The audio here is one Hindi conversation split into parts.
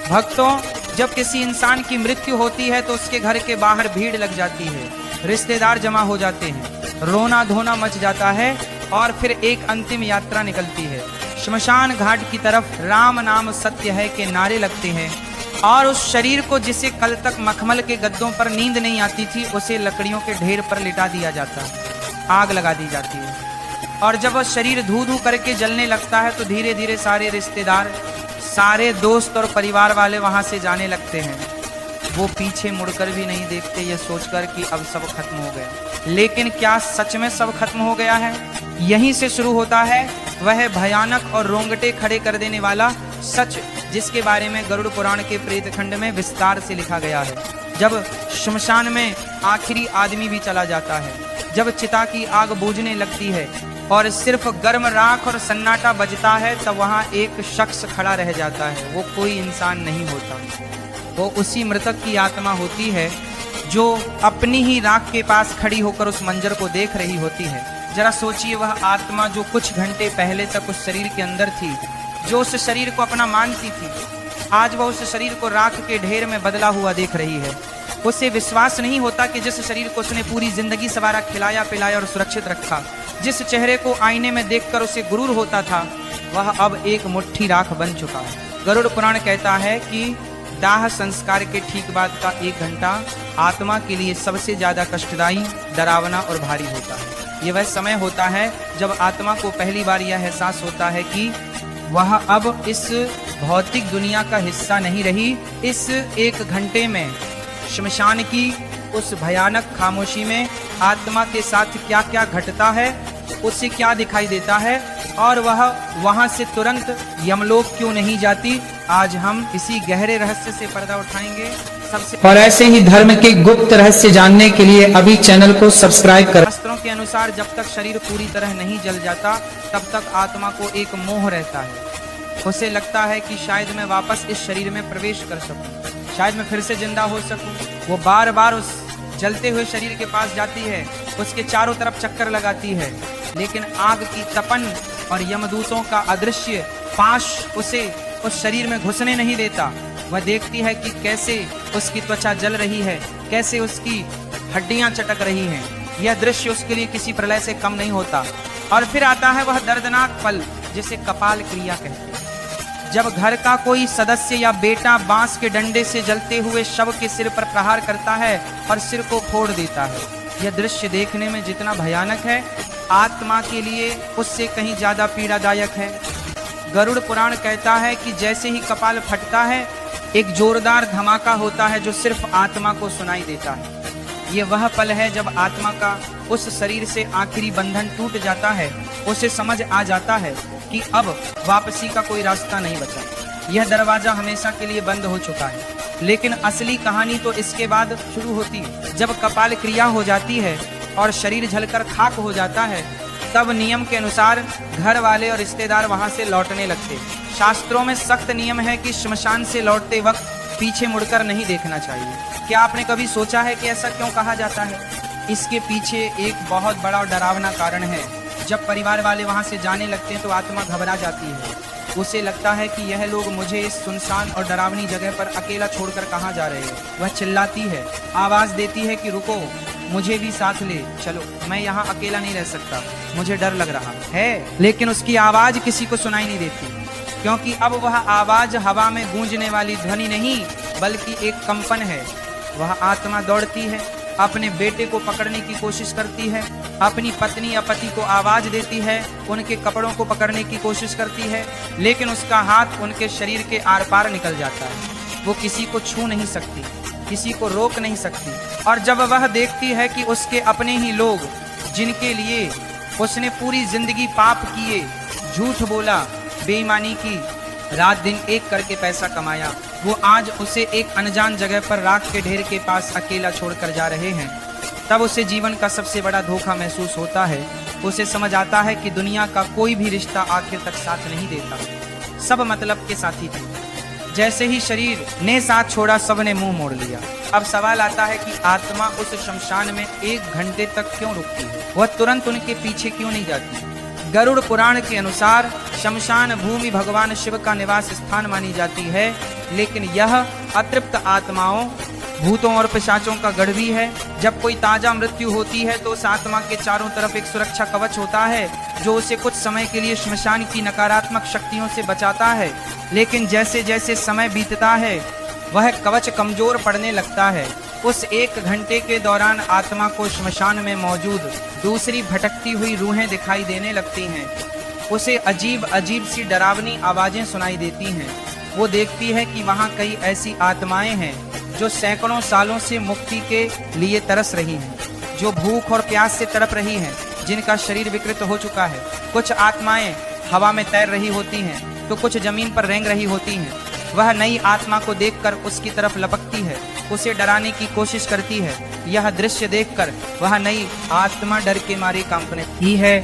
भक्तों, जब किसी इंसान की मृत्यु होती है तो उसके घर के बाहर भीड़ लग जाती है, रिश्तेदार जमा हो जाते हैं, रोना धोना मच जाता है और फिर एक अंतिम यात्रा निकलती है। श्मशान घाट की तरफ राम नाम सत्य है के नारे लगते हैं और उस शरीर को, जिसे कल तक मखमल के गद्दों पर नींद नहीं आती थी, उसे लकड़ियों के ढेर पर लिटा दिया जाता है, आग लगा दी जाती है। और जब वह शरीर धू धू करके जलने लगता है तो धीरे धीरे सारे रिश्तेदार, सारे दोस्त और परिवार वाले वहां से जाने लगते हैं। वो पीछे मुड़कर भी नहीं देखते, ये सोचकर कि अब सब खत्म हो गया। लेकिन क्या सच में सब खत्म हो गया है? यहीं से शुरू होता है वह भयानक और रोंगटे खड़े कर देने वाला सच, जिसके बारे में गरुड़ पुराण के प्रेत खंड में विस्तार से लिखा गया है। जब श्मशान में आखिरी आदमी भी चला जाता है, जब चिता की आग बूझने लगती है और सिर्फ गर्म राख और सन्नाटा बजता है, तब वहां एक शख्स खड़ा रह जाता है। वो कोई इंसान नहीं होता, वो उसी मृतक की आत्मा होती है जो अपनी ही राख के पास खड़ी होकर उस मंजर को देख रही होती है। जरा सोचिए, वह आत्मा जो कुछ घंटे पहले तक उस शरीर के अंदर थी, जो उस शरीर को अपना मानती थी, आज वह उस शरीर को राख के ढेर में बदला हुआ देख रही है। उसे विश्वास नहीं होता कि जिस शरीर को उसने पूरी जिंदगी सवारा, खिलाया पिलाया और सुरक्षित रखा, जिस चेहरे को आईने में देखकर उसे गुरूर होता था, वह अब एक मुट्ठी राख बन चुका है। गरुड़ पुराण कहता है कि दाह संस्कार के ठीक बाद का 1 घंटा आत्मा के लिए सबसे ज्यादा कष्टदायी, डरावना और भारी होता है। ये वह समय होता है जब आत्मा को पहली बार यह एहसास होता है कि वह अब इस भौतिक दुनिया का हिस्सा नहीं रही। इस 1 घंटे में श्मशान की उस भयानक खामोशी में आत्मा के साथ क्या क्या घटता है, उसे क्या दिखाई देता है और वह वहां से तुरंत यमलोक क्यों नहीं जाती, आज हम इसी गहरे रहस्य से पर्दा उठाएंगे। सबसे और ऐसे ही धर्म के गुप्त रहस्य जानने के लिए अभी चैनल को सब्सक्राइब करें। शास्त्रों के अनुसार जब तक शरीर पूरी तरह नहीं जल जाता, तब तक आत्मा को एक मोह रहता है। उसे लगता है कि शायद मैं वापस इस शरीर में प्रवेश कर सकूं, शायद मैं फिर से जिंदा हो सकूं। वो बार बार उस जलते हुए शरीर के पास जाती है, उसके चारों तरफ चक्कर लगाती है, लेकिन आग की तपन और यमदूतों का अदृश्य पाश उसे उस शरीर में घुसने नहीं देता। वह देखती है कि कैसे उसकी त्वचा जल रही है, कैसे उसकी हड्डियां चटक रही हैं। यह दृश्य उसके लिए किसी प्रलय से कम नहीं होता। और फिर आता है वह दर्दनाक पल जिसे कपाल क्रिया कहते हैं, जब घर का कोई सदस्य या बेटा बांस के डंडे से जलते हुए शव के सिर पर प्रहार करता है और सिर को फोड़ देता है। यह दृश्य देखने में जितना भयानक है, आत्मा के लिए उससे कहीं ज्यादा पीड़ादायक है। गरुड़ पुराण कहता है कि जैसे ही कपाल फटता है, एक जोरदार धमाका होता है जो सिर्फ आत्मा को सुनाई देता है। ये वह पल है जब आत्मा का उस शरीर से आखिरी बंधन टूट जाता है। उसे समझ आ जाता है कि अब वापसी का कोई रास्ता नहीं बचा, यह दरवाजा हमेशा के लिए बंद हो चुका है। लेकिन असली कहानी तो इसके बाद शुरू होती है। जब कपाल क्रिया हो जाती है और शरीर जलकर खाक हो जाता है, तब नियम के अनुसार घर वाले और रिश्तेदार वहां से लौटने लगते। शास्त्रों में सख्त नियम है कि श्मशान से लौटते वक्त पीछे मुड़कर नहीं देखना चाहिए। क्या आपने कभी सोचा है कि ऐसा क्यों कहा जाता है? इसके पीछे एक बहुत बड़ा और डरावना कारण है। जब परिवार वाले वहां से जाने लगते हैं तो आत्मा घबरा जाती है। उसे लगता है कि यह लोग मुझे इस सुनसान और डरावनी जगह पर अकेला छोड़कर कहाँ जा रहे हैं। वह चिल्लाती है, आवाज देती है कि रुको, मुझे भी साथ ले चलो, मैं यहाँ अकेला नहीं रह सकता, मुझे डर लग रहा है। लेकिन उसकी आवाज किसी को सुनाई नहीं देती, क्योंकि अब वह आवाज हवा में गूंजने वाली ध्वनि नहीं, बल्कि एक कंपन है। वह आत्मा दौड़ती है, अपने बेटे को पकड़ने की कोशिश करती है, अपनी पत्नी या पति को आवाज देती है, उनके कपड़ों को पकड़ने की कोशिश करती है, लेकिन उसका हाथ उनके शरीर के आर पार निकल जाता है। वो किसी को छू नहीं सकती, किसी को रोक नहीं सकती। और जब वह देखती है कि उसके अपने ही लोग, जिनके लिए उसने पूरी जिंदगी पाप किए, झूठ बोला, बेईमानी की, रात दिन एक करके पैसा कमाया, वो आज उसे एक अनजान जगह पर राख के ढेर के पास अकेला छोड़कर जा रहे हैं, तब उसे जीवन का सबसे बड़ा धोखा महसूस होता है। उसे समझ आता है कि दुनिया का कोई भी रिश्ता आखिर तक साथ नहीं देता, सब मतलब के साथी थे। जैसे ही शरीर ने साथ छोड़ा, सब ने मुंह मोड़ लिया। अब सवाल आता है कि आत्मा उस शमशान में 1 घंटे तक क्यों रुकती है? वह तुरंत उनके पीछे क्यों नहीं जाती? गरुड़ पुराण के अनुसार शमशान भूमि भगवान शिव का निवास स्थान मानी जाती है। लेकिन यह अतृप्त आत्माओं, भूतों और पिशाचों का गढ़ भी है। जब कोई ताजा मृत्यु होती है तो उस आत्मा के चारों तरफ एक सुरक्षा कवच होता है जो उसे कुछ समय के लिए श्मशान की नकारात्मक शक्तियों से बचाता है। लेकिन जैसे जैसे समय बीतता है वह कवच कमजोर पड़ने लगता है। उस 1 घंटे के दौरान आत्मा को श्मशान में मौजूद दूसरी भटकती हुई रूहें दिखाई देने लगती हैं। उसे अजीब अजीब सी डरावनी आवाजें सुनाई देती हैं। वो देखती है कि वहाँ कई ऐसी आत्माएं हैं जो सैकड़ों सालों से मुक्ति के लिए तरस रही हैं, जो भूख और प्यास से तड़प रही हैं, जिनका शरीर विकृत हो चुका है। कुछ आत्माएं हवा में तैर रही होती हैं तो कुछ जमीन पर रेंग रही होती हैं। वह नई आत्मा को देखकर उसकी तरफ लपकती है, उसे डराने की कोशिश करती है। यह दृश्य देखकर वह नई आत्मा डर के मारे कांपने ही है।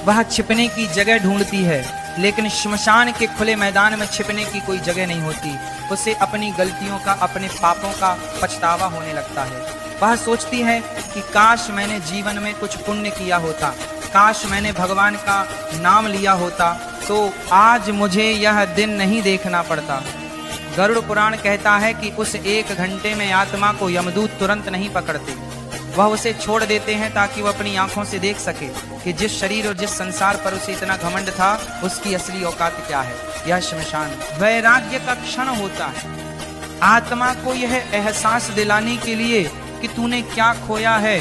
वह छिपने की जगह ढूंढती है, लेकिन श्मशान के खुले मैदान में छिपने की कोई जगह नहीं होती। उसे अपनी गलतियों का, अपने पापों का पछतावा होने लगता है। वह सोचती है कि काश मैंने जीवन में कुछ पुण्य किया होता, काश मैंने भगवान का नाम लिया होता तो आज मुझे यह दिन नहीं देखना पड़ता। गरुड़ पुराण कहता है कि उस 1 घंटे में आत्मा को यमदूत तुरंत नहीं पकड़ते। वह उसे छोड़ देते हैं ताकि वह अपनी आंखों से देख सके कि जिस शरीर और जिस संसार पर उसे इतना घमंड था उसकी असली औकात क्या है। यह श्मशान वैराग्य का क्षण होता है। आत्मा को यह एहसास दिलाने के लिए कि तूने क्या खोया है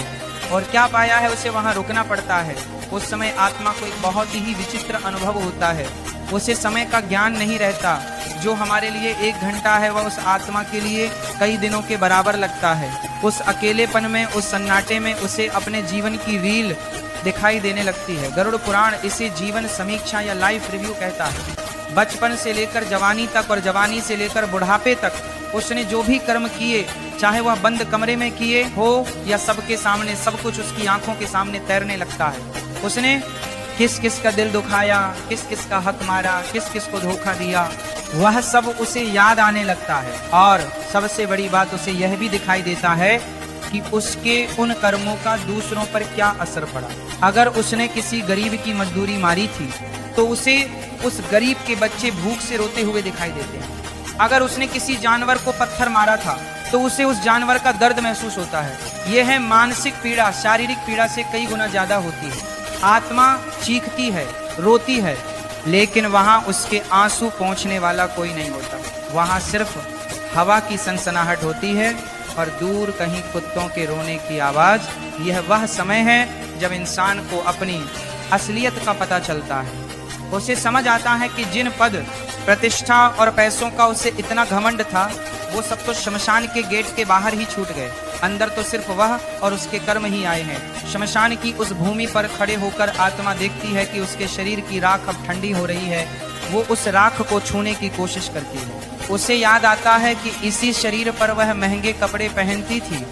और क्या पाया है, उसे वहां रुकना पड़ता है। उस समय आत्मा को एक बहुत ही विचित्र अनुभव होता है। उसे समय का ज्ञान नहीं रहता। जो हमारे लिए 1 घंटा है वह उस आत्मा के लिए कई दिनों के बराबर लगता है। उस अकेलेपन में, उस सन्नाटे में उसे अपने जीवन की रील दिखाई देने लगती है। गरुड़ पुराण इसे जीवन समीक्षा या लाइफ रिव्यू कहता है। बचपन से लेकर जवानी तक और जवानी से लेकर बुढ़ापे तक उसने जो भी कर्म किए, चाहे वह बंद कमरे में किए हो या सबके सामने, सब कुछ उसकी आंखों के सामने तैरने लगता है। उसने किस किस का दिल दुखाया, किस किस का हक मारा, किस किस को धोखा दिया, वह सब उसे याद आने लगता है। और सबसे बड़ी बात, उसे यह भी दिखाई देता है कि उसके उन कर्मों का दूसरों पर क्या असर पड़ा। अगर उसने किसी गरीब की मजदूरी मारी थी तो उसे उस गरीब के बच्चे भूख से रोते हुए दिखाई देते हैं। अगर उसने किसी जानवर को पत्थर मारा था तो उसे उस जानवर का दर्द महसूस होता है। यह है मानसिक पीड़ा शारीरिक पीड़ा से कई गुना ज्यादा होती है। आत्मा चीखती है, रोती है, लेकिन वहां उसके आंसू पहुंचने वाला कोई नहीं होता। वहां सिर्फ हवा की सनसनाहट होती है और दूर कहीं कुत्तों के रोने की आवाज। यह वह समय है जब इंसान को अपनी असलियत का पता चलता है। उसे समझ आता है कि जिन पद, प्रतिष्ठा और पैसों का उसे इतना घमंड था वो सब तो शमशान के गेट के बाहर ही छूट गए। अंदर तो सिर्फ वह और उसके कर्म ही आए हैं। शमशान की उस भूमि पर खड़े होकर आत्मा देखती है कि उसके शरीर की राख अब ठंडी हो रही है। वो उस राख को छूने की कोशिश करती है। उसे याद आता है कि इसी शरीर पर वह महंगे कपड़े पहनती थी,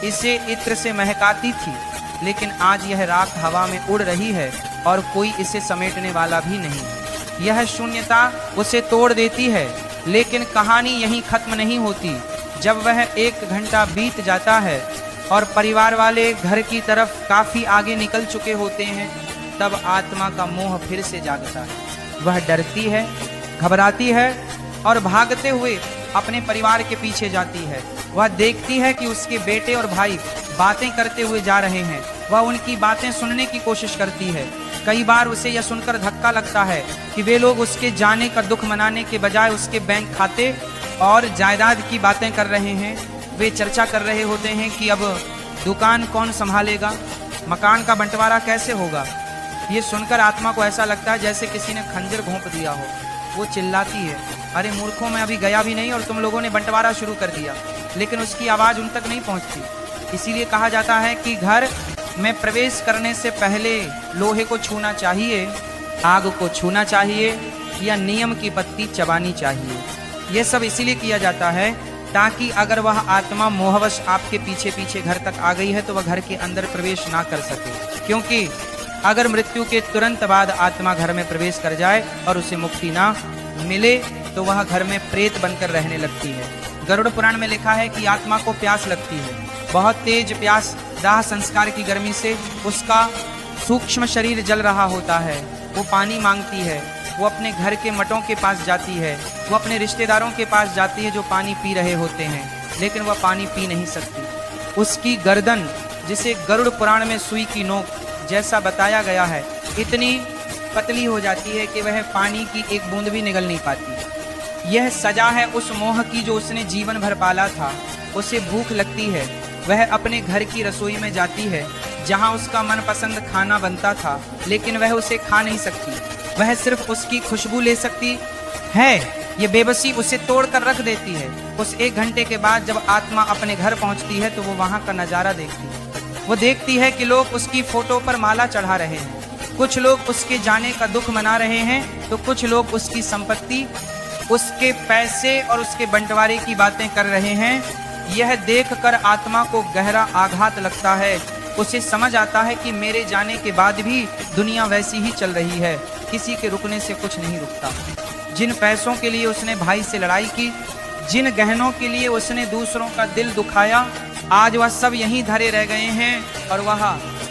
इसे इत्र से महकाती थी, लेकिन आज यह राख हवा में उड़ रही है और कोई इसे समेटने वाला भी नहीं। यह शून्यता उसे तोड़ देती है। लेकिन कहानी यहीं खत्म नहीं होती। जब वह 1 घंटा बीत जाता है और परिवार वाले घर की तरफ काफी आगे निकल चुके होते हैं, तब आत्मा का मोह फिर से जागता है। वह डरती है, घबराती है और भागते हुए अपने परिवार के पीछे जाती है। वह देखती है कि उसके बेटे और भाई बातें करते हुए जा रहे हैं। वह उनकी बातें सुनने की कोशिश करती है। कई बार उसे यह सुनकर धक्का लगता है कि वे लोग उसके जाने का दुख मनाने के बजाय उसके बैंक खाते और जायदाद की बातें कर रहे हैं। वे चर्चा कर रहे होते हैं कि अब दुकान कौन संभालेगा, मकान का बंटवारा कैसे होगा। ये सुनकर आत्मा को ऐसा लगता है जैसे किसी ने खंजर घोंप दिया हो। वो चिल्लाती है, अरे मूर्खों, मैं अभी गया भी नहीं और तुम लोगों ने बंटवारा शुरू कर दिया। लेकिन उसकी आवाज़ उन तक नहीं पहुंचती। इसीलिए कहा जाता है कि घर में प्रवेश करने से पहले लोहे को छूना चाहिए, आग को छूना चाहिए या नियम की पत्ती चबानी चाहिए। यह सब इसीलिए किया जाता है ताकि अगर वह आत्मा मोहवश आपके पीछे पीछे घर तक आ गई है तो वह घर के अंदर प्रवेश ना कर सके। क्योंकि अगर मृत्यु के तुरंत बाद आत्मा घर में प्रवेश कर जाए और उसे मुक्ति ना मिले तो वह घर में प्रेत बनकर रहने लगती है। गरुड़ पुराण में लिखा है कि आत्मा को प्यास लगती है, बहुत तेज प्यास। दाह संस्कार की गर्मी से उसका सूक्ष्म शरीर जल रहा होता है। वो पानी मांगती है, वो अपने घर के मटों के पास जाती है, वो अपने रिश्तेदारों के पास जाती है जो पानी पी रहे होते हैं, लेकिन वह पानी पी नहीं सकती। उसकी गर्दन, जिसे गरुड़ पुराण में सुई की नोक जैसा बताया गया है, इतनी पतली हो जाती है कि वह पानी की एक बूंद भी निगल नहीं पाती। यह सजा है उस मोह की जो उसने जीवन भर पाला था। उसे भूख लगती है, वह अपने घर की रसोई में जाती है जहां उसका मनपसंद खाना बनता था, लेकिन वह उसे खा नहीं सकती। वह सिर्फ उसकी खुशबू ले सकती है। ये बेबसी उसे तोड़ कर रख देती है। उस 1 घंटे के बाद जब आत्मा अपने घर पहुंचती है तो वो वहां का नजारा देखती है। वो देखती है कि लोग उसकी फोटो पर माला चढ़ा रहे हैं, कुछ लोग उसके जाने का दुख मना रहे हैं, तो कुछ लोग उसकी संपत्ति, उसके पैसे और उसके बंटवारे की बातें कर रहे हैं। यह देखकर आत्मा को गहरा आघात लगता है। उसे समझ आता है कि मेरे जाने के बाद भी दुनिया वैसी ही चल रही है, किसी के रुकने से कुछ नहीं रुकता। जिन पैसों के लिए उसने भाई से लड़ाई की, जिन गहनों के लिए उसने दूसरों का दिल दुखाया, आज वह सब यहीं धरे रह गए हैं और वह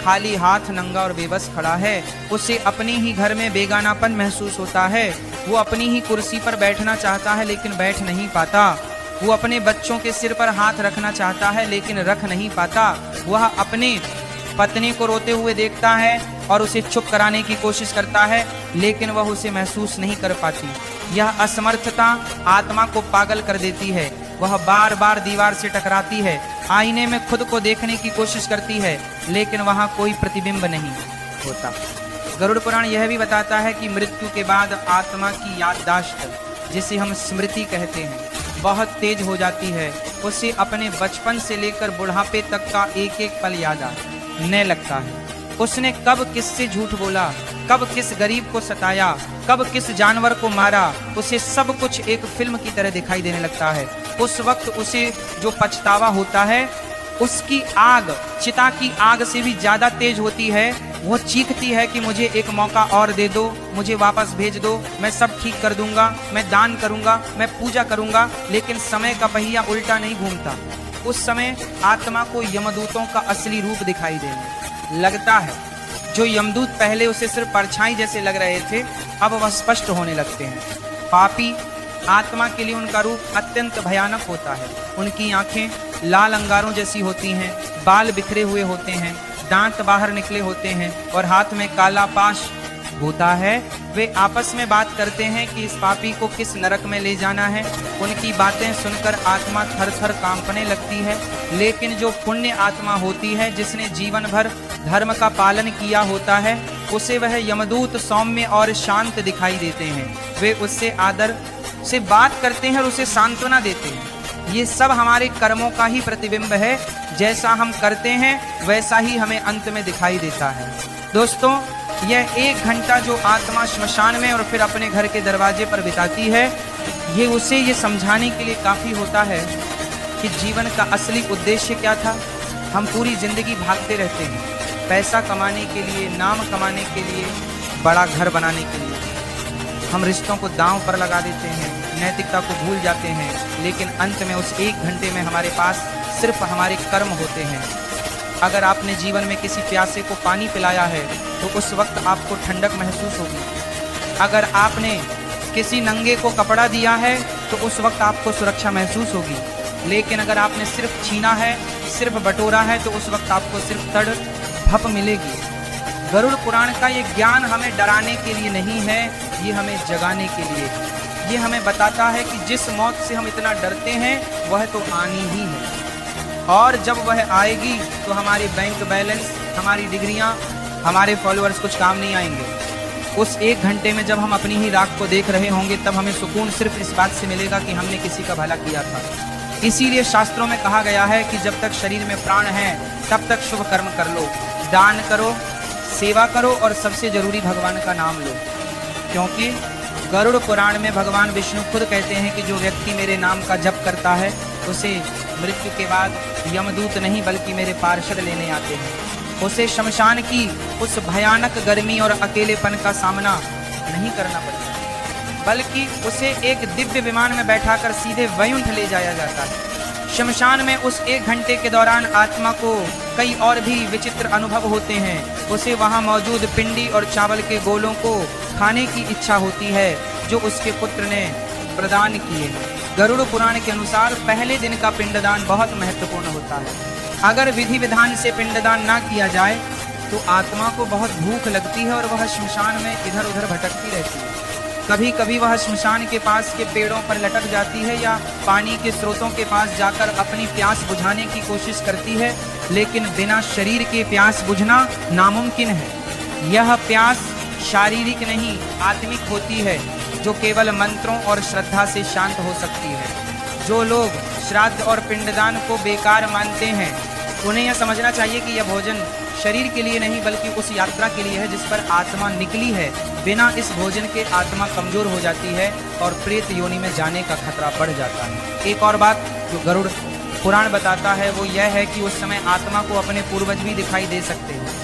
खाली हाथ, नंगा और बेबस खड़ा है। उसे अपने ही घर में बेगानापन महसूस होता है। वो अपनी ही कुर्सी पर बैठना चाहता है लेकिन बैठ नहीं पाता। वो अपने बच्चों के सिर पर हाथ रखना चाहता है लेकिन रख नहीं पाता। वह अपने पत्नी को रोते हुए देखता है और उसे चुप कराने की कोशिश करता है, लेकिन वह उसे महसूस नहीं कर पाती। यह असमर्थता आत्मा को पागल कर देती है। वह बार बार दीवार से टकराती है, आईने में खुद को देखने की कोशिश करती है, लेकिन वहां कोई प्रतिबिंब नहीं होता। गरुड़ पुराण यह भी बताता है कि मृत्यु के बाद आत्मा की याददाश्त, जिसे हम स्मृति कहते हैं, बहुत तेज हो जाती है। उसे अपने बचपन से लेकर बुढ़ापे तक का एक एक पल याद आने लगता है। उसने कब किससे झूठ बोला, कब किस गरीब को सताया, कब किस जानवर को मारा, उसे सब कुछ एक फिल्म की तरह दिखाई देने लगता है। उस वक्त उसे जो पछतावा होता है, उसकी आग चिता की आग से भी ज्यादा तेज होती है। वो चीखती है कि मुझे एक मौका और दे दो, मुझे वापस भेज दो, मैं सब ठीक कर दूंगा, मैं दान करूंगा, मैं पूजा करूंगा। लेकिन समय का पहिया उल्टा नहीं घूमता। उस समय आत्मा को यमदूतों का असली रूप दिखाई देने लगता है। जो यमदूत पहले उसे सिर्फ परछाई जैसे लग रहे थे, अब वह स्पष्ट होने लगते हैं। पापी आत्मा के लिए उनका रूप अत्यंत भयानक होता है। उनकी आंखें लाल अंगारों जैसी होती हैं, बाल बिखरे हुए होते हैं, दांत बाहर निकले होते हैं और हाथ में काला पाश होता है। वे आपस में बात करते हैं कि इस पापी को किस नरक में ले जाना है। उनकी बातें सुनकर आत्मा थर थर कांपने लगती है। लेकिन जो पुण्य आत्मा होती है, जिसने जीवन भर धर्म का पालन किया होता है, उसे वह यमदूत सौम्य और शांत दिखाई देते हैं। वे उससे आदर से बात करते हैं और उसे सांत्वना देते हैं। ये सब हमारे कर्मों का ही प्रतिबिंब है। जैसा हम करते हैं वैसा ही हमें अंत में दिखाई देता है। दोस्तों, यह 1 घंटा जो आत्मा श्मशान में और फिर अपने घर के दरवाजे पर बिताती है, ये उसे ये समझाने के लिए काफ़ी होता है कि जीवन का असली उद्देश्य क्या था। हम पूरी जिंदगी भागते रहते हैं, पैसा कमाने के लिए, नाम कमाने के लिए, बड़ा घर बनाने के लिए। हम रिश्तों को दांव पर लगा देते हैं, नैतिकता को भूल जाते हैं, लेकिन अंत में उस 1 घंटे में हमारे पास सिर्फ हमारे कर्म होते हैं। अगर आपने जीवन में किसी प्यासे को पानी पिलाया है तो उस वक्त आपको ठंडक महसूस होगी। अगर आपने किसी नंगे को कपड़ा दिया है तो उस वक्त आपको सुरक्षा महसूस होगी। लेकिन अगर आपने सिर्फ छीना है, सिर्फ बटोरा है, तो उस वक्त आपको सिर्फ तड़ भप मिलेगी। गरुड़ पुराण का ये ज्ञान हमें डराने के लिए नहीं है, ये हमें जगाने के लिए। ये हमें बताता है कि जिस मौत से हम इतना डरते हैं वह तो आनी ही है, और जब वह आएगी तो हमारी बैंक बैलेंस, हमारी डिग्रियां, हमारे फॉलोअर्स कुछ काम नहीं आएंगे। उस 1 घंटे में जब हम अपनी ही राख को देख रहे होंगे, तब हमें सुकून सिर्फ इस बात से मिलेगा कि हमने किसी का भला किया था। इसीलिए शास्त्रों में कहा गया है कि जब तक शरीर में प्राण है तब तक शुभ कर्म कर लो, दान करो, सेवा करो और सबसे जरूरी भगवान का नाम लो। क्योंकि गरुड़ पुराण में भगवान विष्णु खुद कहते हैं कि जो व्यक्ति मेरे नाम का जप करता है उसे मृत्यु के बाद यमदूत नहीं बल्कि मेरे पार्षद लेने आते हैं। उसे शमशान की उस भयानक गर्मी और अकेलेपन का सामना नहीं करना पड़ता, बल्कि उसे एक दिव्य विमान में बैठाकर सीधे वैकुंठ ले जाया जाता है। शमशान में उस 1 घंटे के दौरान आत्मा को कई और भी विचित्र अनुभव होते हैं। उसे वहाँ मौजूद पिंडी और चावल के गोलों को खाने की इच्छा होती है जो उसके पुत्र ने प्रदान किए। गरुड़ पुराण के अनुसार पहले दिन का पिंडदान बहुत महत्वपूर्ण होता है। अगर विधि विधान से पिंडदान ना किया जाए तो आत्मा को बहुत भूख लगती है और वह श्मशान में इधर उधर भटकती रहती है। कभी कभी वह श्मशान के पास के पेड़ों पर लटक जाती है या पानी के स्रोतों के पास जाकर अपनी प्यास बुझाने की कोशिश करती है, लेकिन बिना शरीर के प्यास बुझना नामुमकिन है। यह प्यास शारीरिक नहीं आत्मिक होती है जो केवल मंत्रों और श्रद्धा से शांत हो सकती है। जो लोग श्राद्ध और पिंडदान को बेकार मानते हैं उन्हें यह समझना चाहिए कि यह भोजन शरीर के लिए नहीं बल्कि उस यात्रा के लिए है जिस पर आत्मा निकली है। बिना इस भोजन के आत्मा कमजोर हो जाती है और प्रेत योनि में जाने का खतरा बढ़ जाता है। एक और बात जो गरुड़ पुराण बताता है वो यह है कि उस समय आत्मा को अपने पूर्वज भी दिखाई दे सकते हैं।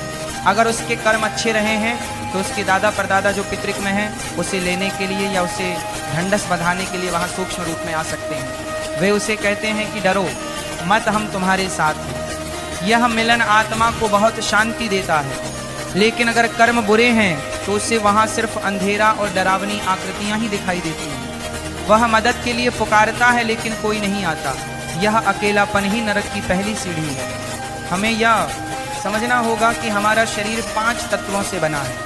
अगर उसके कर्म अच्छे रहे हैं तो उसके दादा परदादा जो पितृक में हैं उसे लेने के लिए या उसे ढंढस बंधाने के लिए वहाँ सूक्ष्म रूप में आ सकते हैं। वे उसे कहते हैं कि डरो मत, हम तुम्हारे साथ हैं। यह मिलन आत्मा को बहुत शांति देता है। लेकिन अगर कर्म बुरे हैं तो उसे वहाँ सिर्फ अंधेरा और डरावनी आकृतियाँ ही दिखाई देती हैं। वह मदद के लिए पुकारता है लेकिन कोई नहीं आता। यह अकेलापन ही नरक की पहली सीढ़ी है। हमें यह समझना होगा कि हमारा शरीर 5 तत्वों से बना है: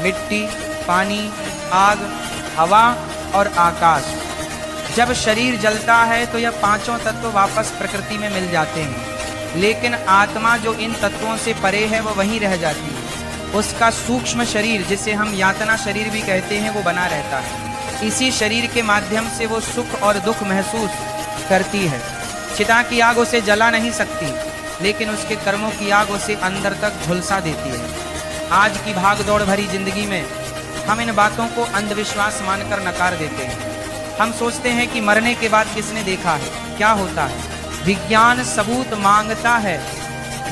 मिट्टी, पानी, आग, हवा और आकाश। जब शरीर जलता है तो यह 5 तत्व वापस प्रकृति में मिल जाते हैं, लेकिन आत्मा जो इन तत्वों से परे है वह वहीं रह जाती है। उसका सूक्ष्म शरीर, जिसे हम यातना शरीर भी कहते हैं, वो बना रहता है। इसी शरीर के माध्यम से वो सुख और दुख महसूस करती है। चिता की आग उसे जला नहीं सकती, लेकिन उसके कर्मों की आग उसे अंदर तक झुलसा देती है। आज की भाग दौड़ भरी जिंदगी में हम इन बातों को अंधविश्वास मानकर नकार देते हैं। हम सोचते हैं कि मरने के बाद किसने देखा है, क्या होता है। विज्ञान सबूत मांगता है,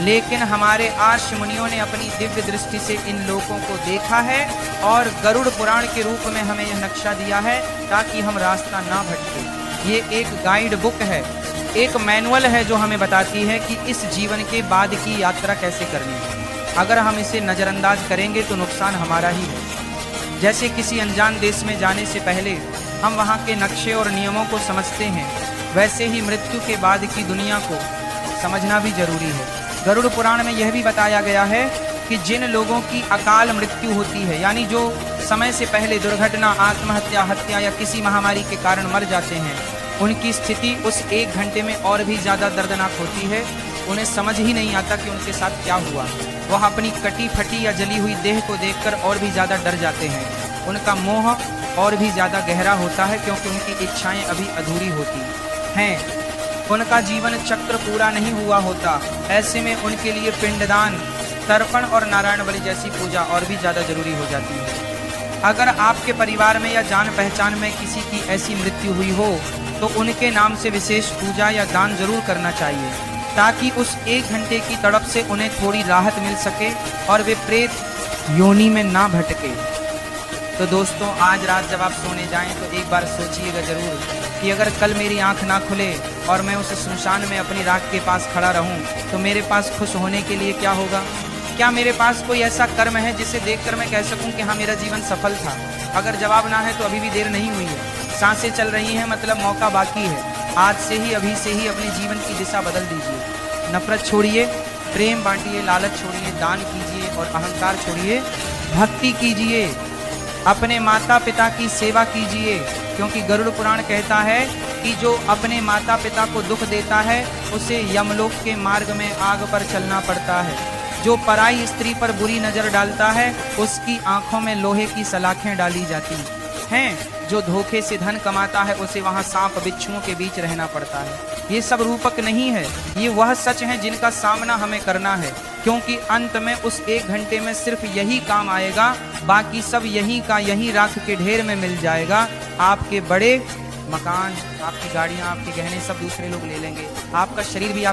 लेकिन हमारे आर्ष मुनियों ने अपनी दिव्य दृष्टि से इन लोगों को देखा है और गरुड़ पुराण के रूप में हमें यह नक्शा दिया है ताकि हम रास्ता ना भटके। ये एक गाइड बुक है, एक मैनुअल है जो हमें बताती है कि इस जीवन के बाद की यात्रा कैसे करनी है। अगर हम इसे नज़रअंदाज करेंगे तो नुकसान हमारा ही है। जैसे किसी अनजान देश में जाने से पहले हम वहाँ के नक्शे और नियमों को समझते हैं, वैसे ही मृत्यु के बाद की दुनिया को समझना भी जरूरी है। गरुड़ पुराण में यह भी बताया गया है कि जिन लोगों की अकाल मृत्यु होती है, यानी जो समय से पहले दुर्घटना, आत्महत्या, हत्या या किसी महामारी के कारण मर जाते हैं, उनकी स्थिति उस 1 घंटे में और भी ज़्यादा दर्दनाक होती है। उन्हें समझ ही नहीं आता कि उनके साथ क्या हुआ। वह अपनी कटी फटी या जली हुई देह को देखकर और भी ज़्यादा डर जाते हैं। उनका मोह और भी ज़्यादा गहरा होता है क्योंकि उनकी इच्छाएं अभी अधूरी होती हैं। उनका जीवन चक्र पूरा नहीं हुआ होता। ऐसे में उनके लिए पिंडदान, तर्पण और नारायण बलि जैसी पूजा और भी ज़्यादा जरूरी हो जाती है। अगर आपके परिवार में या जान पहचान में किसी की ऐसी मृत्यु हुई हो तो उनके नाम से विशेष पूजा या दान जरूर करना चाहिए, ताकि उस 1 घंटे की तड़प से उन्हें थोड़ी राहत मिल सके और वे प्रेत योनि में ना भटके। तो दोस्तों, आज रात जब आप सोने जाएं तो एक बार सोचिएगा जरूर कि अगर कल मेरी आंख ना खुले और मैं उस श्मशान में अपनी राख के पास खड़ा रहूं तो मेरे पास खुश होने के लिए क्या होगा। क्या मेरे पास कोई ऐसा कर्म है जिसे देखकर मैं कह सकूं कि हाँ, मेरा जीवन सफल था। अगर जवाब ना है तो अभी भी देर नहीं हुई है, सांसें चल रही हैं, मतलब मौका बाकी है। आज से ही, अभी से ही अपने जीवन की दिशा बदल दीजिए। नफरत छोड़िए, प्रेम बांटिए, लालच छोड़िए, दान कीजिए और अहंकार छोड़िए, भक्ति कीजिए, अपने माता पिता की सेवा कीजिए, क्योंकि गरुड़ पुराण कहता है कि जो अपने माता पिता को दुख देता है उसे यमलोक के मार्ग में आग पर चलना पड़ता है। जो पराई स्त्री पर बुरी नजर डालता है उसकी आंखों में लोहे की सलाखें डाली जाती हैं। जो धोखे से धन कमाता है उसे वहां सांप बिच्छुओं के बीच रहना पड़ता है। ये सब रूपक नहीं है, ये वह सच है जिनका सामना हमें करना है, क्योंकि अंत में उस 1 घंटे में सिर्फ यही काम आएगा, बाकी सब यहीं का यहीं राख के ढेर में मिल जाएगा। आपके बड़े मकान, आपकी गाड़ियां, आपके गहने सब दूसरे लोग ले लेंगे, आपका शरीर भी आप